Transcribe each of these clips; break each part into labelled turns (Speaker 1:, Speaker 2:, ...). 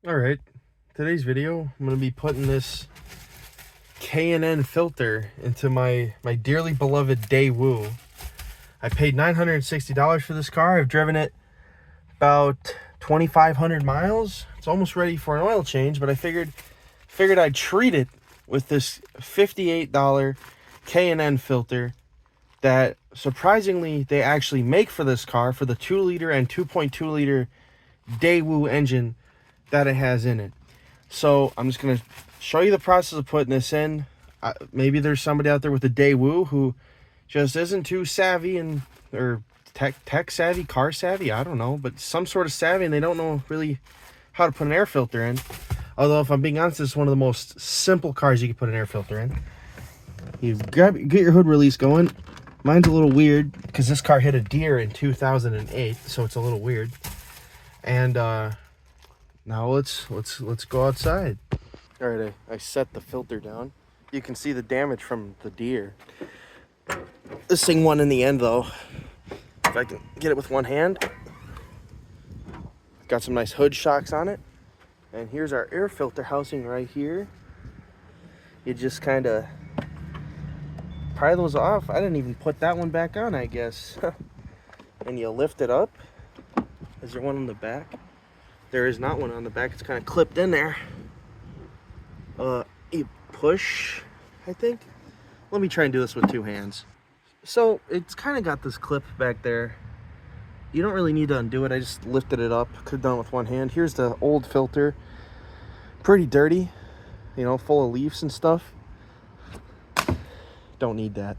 Speaker 1: Alright, today's video, I'm going to be putting this K&N filter into my dearly beloved Daewoo. I paid $960 for this car. I've driven it about 2,500 miles. It's almost ready for an oil change, but I figured I'd treat it with this $58 K&N filter that surprisingly they actually make for this car for the 2-liter and 2.2-liter Daewoo engine that it has in it. So I'm just going to show you the process of putting this in. Maybe there's somebody out there with a Daewoo who just isn't too savvy or tech savvy, car savvy, I don't know, but some sort of savvy, and they don't know really how to put an air filter in. Although, if I'm being honest, this is one of the most simple cars you can put an air filter in. You get your hood release going. Mine's a little weird because this car hit a deer in 2008, so it's a little weird. And now let's go outside. All right, I set the filter down. You can see the damage from the deer. This thing won in the end, though. If I can get it with one hand. Got some nice hood shocks on it. And here's our air filter housing right here. You just kind of pry those off. I didn't even put that one back on, I guess. And you lift it up. Is there one on the back? There is not one on the back. It's kind of clipped in there. You push, I think. Let me try and do this with two hands. So it's kind of got this clip back there. You don't really need to undo it. I just lifted it up. Could have done it with one hand. Here's the old filter. Pretty dirty, you know, full of leaves and stuff. Don't need that.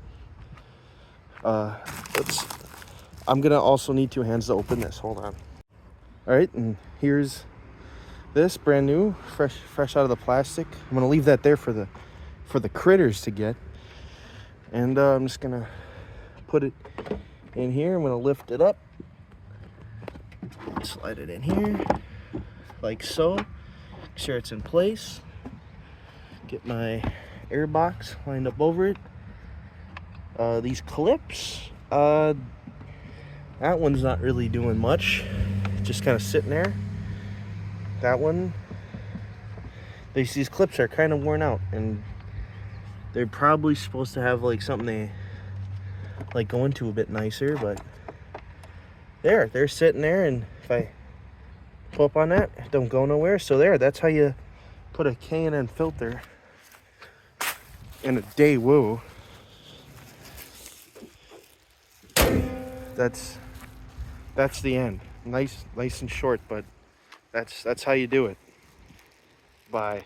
Speaker 1: I'm gonna also need two hands to open this. Hold on. All right, and here's this brand new, fresh out of the plastic. I'm gonna leave that there for the critters to get. And I'm just gonna put it in here. I'm gonna lift it up, slide it in here like so. Make sure it's in place. Get my air box lined up over it. These clips, that one's not really doing much, just kind of sitting there. That one, these clips are kind of worn out, and they're probably supposed to have like something they like go into a bit nicer, but they're sitting there, and if I pull up on that, it don't go nowhere. So that's how you put a K&N filter in a Daewoo. That's the end. Nice and short, but that's how you do it. Bye.